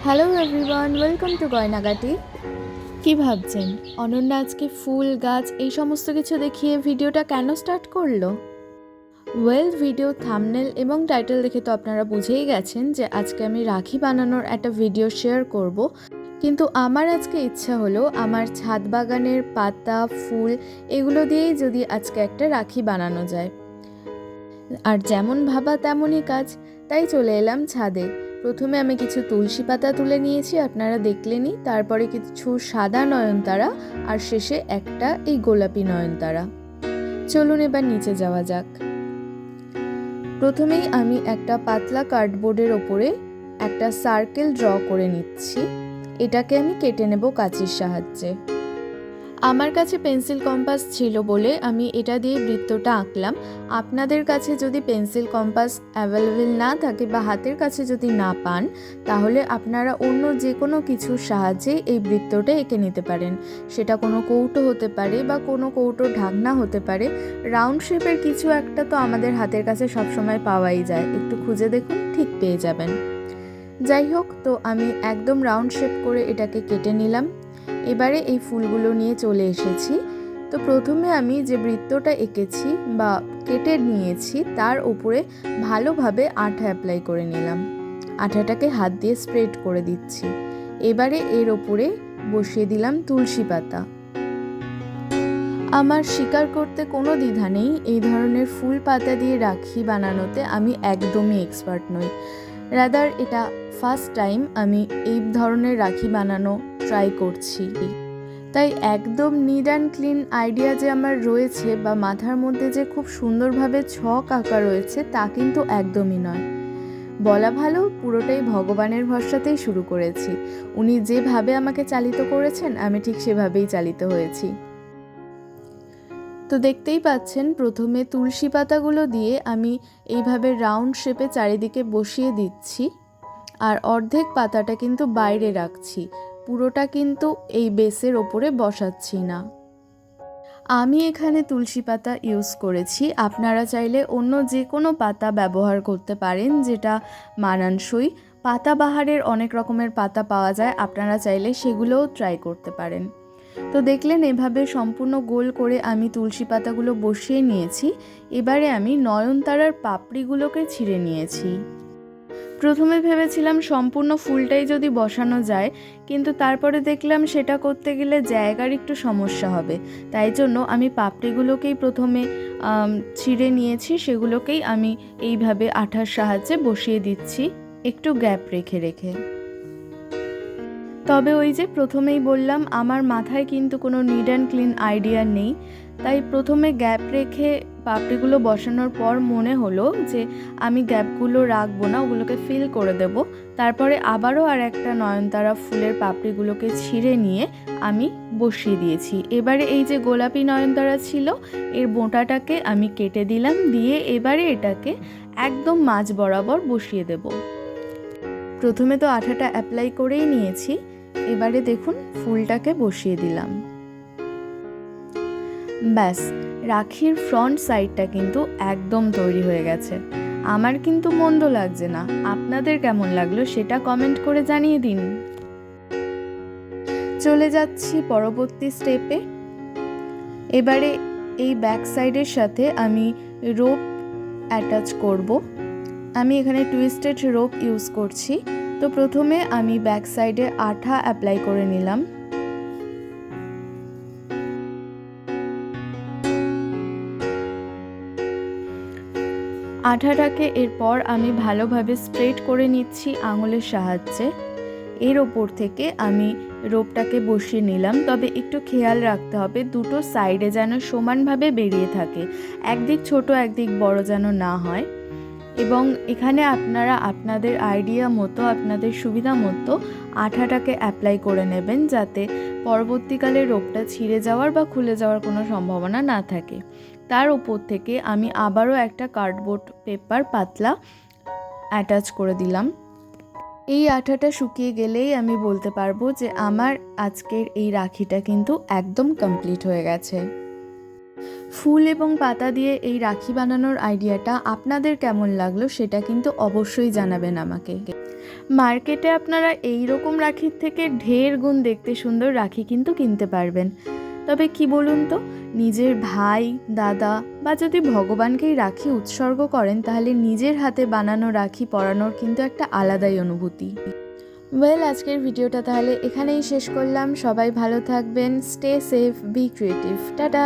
Hello everyone, welcome to Gaynagati. কি ভাবছেন অনন্যা আজকে ফুল গাছ এই সমস্ত কিছু দেখিয়ে ভিডিওটা কেন স্টার্ট করলো? ভিডিও থাম্বনেল এবং টাইটেল দেখে তো আপনারা বুঝেই গেছেন যে আজকে আমি রাখি বানানোর একটা ভিডিও শেয়ার করব। কিন্তু আমার আজকে ইচ্ছা হলো আমার ছাদ বাগানের পাতা ফুল এগুলো দিয়েই যদি আজকে একটা রাখি বানানো যায়। আর যেমন ভাবা তেমনই কাজ, তাই চলে এলাম ছাদে। প্রথমে আমি কিছু তুলসী পাতা তুলে নিয়েছি, আপনারা দেখলেনই। তারপরে কিছু সাদা নয়নতারা আর শেষে একটা এই গোলাপি নয়নতারা। চলুন এবার নিচে যাওয়া যাক। প্রথমেই আমি একটা পাতলা কার্ডবোর্ডের ওপরে একটা সার্কেল ড্র করে নিচ্ছি। এটাকে আমি কেটে নেব কাঁচির সাহায্যে। আমার কাছে পেন্সিল কম্পাস ছিল বলে আমি এটা দিয়ে বৃত্তটা আঁকলাম। আপনাদের কাছে যদি পেন্সিল কম্পাস অ্যাভেলেবেল না থাকে বা হাতের কাছে যদি না পান, তাহলে আপনারা অন্য যে কোনো কিছুর সাহায্যে এই বৃত্তটা এঁকে নিতে পারেন। সেটা কোনো কৌটো হতে পারে বা কোনো কৌটোর ঢাকনা হতে পারে। রাউন্ড শেপের কিছু একটা তো আমাদের হাতের কাছে সবসময় পাওয়াই যায়, একটু খুঁজে দেখুন, ঠিক পেয়ে যাবেন। যাই হোক, তো আমি একদম রাউন্ড শেপ করে এটাকে কেটে নিলাম। এবারে এই ফুলগুলো নিয়ে চলে এসেছি। তো প্রথমে আমি যে বৃত্তটা এঁকেছি বা কেটে নিয়েছি তার উপরে ভালোভাবে আঠা অ্যাপ্লাই করে নিলাম। আঠাটাকে হাত দিয়ে স্প্রেড করে দিচ্ছি। এবারে এর ওপরে বসিয়ে দিলাম তুলসী পাতা। আমার স্বীকার করতে কোনো দ্বিধা নেই, এই ধরনের ফুল পাতা দিয়ে রাখি বানানোতে আমি একদমই এক্সপার্ট নই। রাদার এটা ফার্স্ট টাইম আমি এই ধরনের রাখি বানানো ট্রাই করছি। তাই একদম নিট অ্যান্ড ক্লিন আইডিয়া যে আমার রয়েছে বা মাথার মধ্যে যে খুব সুন্দরভাবে ছক আঁকা রয়েছে তা কিন্তু একদমই নয়। বলা ভালো, পুরোটাই ভগবানের ভরসাতেই শুরু করেছি। উনি যেভাবে আমাকে চালিত করেছেন আমি ঠিক সেভাবেই চালিত হয়েছি। তো দেখতেই পাচ্ছেন, প্রথমে তুলসী পাতাগুলো দিয়ে আমি এইভাবে রাউন্ড শেপে চারিদিকে বসিয়ে দিচ্ছি। আর অর্ধেক পাতাটা কিন্তু বাইরে রাখছি, পুরোটা কিন্তু এই বেসের ওপরে বসাচ্ছি না। আমি এখানে তুলসী পাতা ইউজ করেছি, আপনারা চাইলে অন্য যে কোনো পাতা ব্যবহার করতে পারেন যেটা মানানসই। পাতাবাহারের অনেক রকমের পাতা পাওয়া যায়, আপনারা চাইলে সেগুলোও ট্রাই করতে পারেন। তো দেখলেন এভাবে সম্পূর্ণ গোল করে আমি তুলসী পাতাগুলো বসিয়ে নিয়েছি। এবারে আমি নয়নতারার পাপড়িগুলোকে ছিঁড়ে নিয়েছি। প্রথমে ভেবেছিলাম সম্পূর্ণ ফুলটাই যদি বসানো যায়, কিন্তু তারপরে দেখলাম সেটা করতে গেলে জায়গার একটু সমস্যা হবে। তাই জন্য আমি পাপড়িগুলোকেই প্রথমে ছিঁড়ে নিয়েছি, সেগুলোকেই আমি এইভাবে আঠার সাহায্যে বসিয়ে দিচ্ছি, একটু গ্যাপ রেখে রেখে। তবে ওই যে প্রথমেই বললাম, আমার মাথায় কিন্তু কোনো নিট অ্যান্ড ক্লিন আইডিয়া নেই। তাই প্রথমে গ্যাপ রেখে পাপড়িগুলো বসানোর পর মনে হলো যে আমি গ্যাপগুলো রাখবো না, ওগুলোকে ফিল করে দেব। তারপরে আবারও আর একটা নয়নতারা ফুলের পাপড়িগুলোকে ছিঁড়ে নিয়ে আমি বসিয়ে দিয়েছি। এবারে এই যে গোলাপি নয়নতারা ছিল এর বোঁটাটাকে আমি কেটে দিলাম, দিয়ে এবারে এটাকে একদম মাঝ বরাবর বসিয়ে দেব। প্রথমে তো আঠাটা অ্যাপ্লাই করেই নিয়েছি, এবারে দেখুন ফুলটাকে বসিয়ে দিলাম। ব্যাস, রাখির ফ্রন্ট সাইডটা কিন্তু একদম তৈরি হয়ে গেছে। আমার কিন্তু মন্দ লাগছে না, আপনাদের কেমন লাগলো সেটা কমেন্ট করে জানিয়ে দিন। চলে যাচ্ছি পরবর্তী স্টেপে। এবারে এই ব্যাক সাইডের সাথে আমি রোপ অ্যাটাচ করব। আমি এখানে টুইস্টেড রোপ ইউজ করছি। তো প্রথমে আমি ব্যাক সাইডে আঠা অ্যাপ্লাই করে নিলাম। আঠাটাকে এরপর আমি ভালোভাবে স্প্রেড করে নিচ্ছি আঙুলের সাহায্যে। এর ওপর থেকে আমি রোপটাকে বসিয়ে নিলাম। তবে একটু খেয়াল রাখতে হবে দুটো সাইডে যেন সমানভাবে বেরিয়ে থাকে, একদিক ছোট একদিক বড় যেন না হয়। এবং এখানে আপনারা আপনাদের আইডিয়া মতো, আপনাদের সুবিধা মতো আঠাটাকে অ্যাপ্লাই করে নেবেন, যাতে পরবর্তীকালে রোপটা ছিঁড়ে যাওয়ার বা খুলে যাওয়ার কোনো সম্ভাবনা না থাকে। তার উপর থেকে আমি আবারও একটা কার্ডবোর্ড পেপার পাতলা অ্যাটাচ করে দিলাম। এই আঠাটা শুকিয়ে গেলেই আমি বলতে পারবো যে আমার আজকের এই রাখিটা কিন্তু একদম কমপ্লিট হয়ে গেছে। ফুল এবং পাতা দিয়ে এই রাখি বানানোর আইডিয়াটা আপনাদের কেমন লাগলো সেটা কিন্তু অবশ্যই জানাবেন আমাকে। মার্কেটে আপনারা এই রকম রাখির থেকে ঢের গুণ দেখতে সুন্দর রাখি কিন্তু কিনতে পারবেন। তবে কি বলুন তো, নিজের ভাই, দাদা বা যদি ভগবানকেই রাখি উৎসর্গ করেন, তাহলে নিজের হাতে বানানো রাখি পরানোর কিন্তু একটা আলাদাই অনুভূতি। আজকের ভিডিওটা তাহলে এখানেই শেষ করলাম। সবাই ভালো থাকবেন, stay safe, be creative, tata.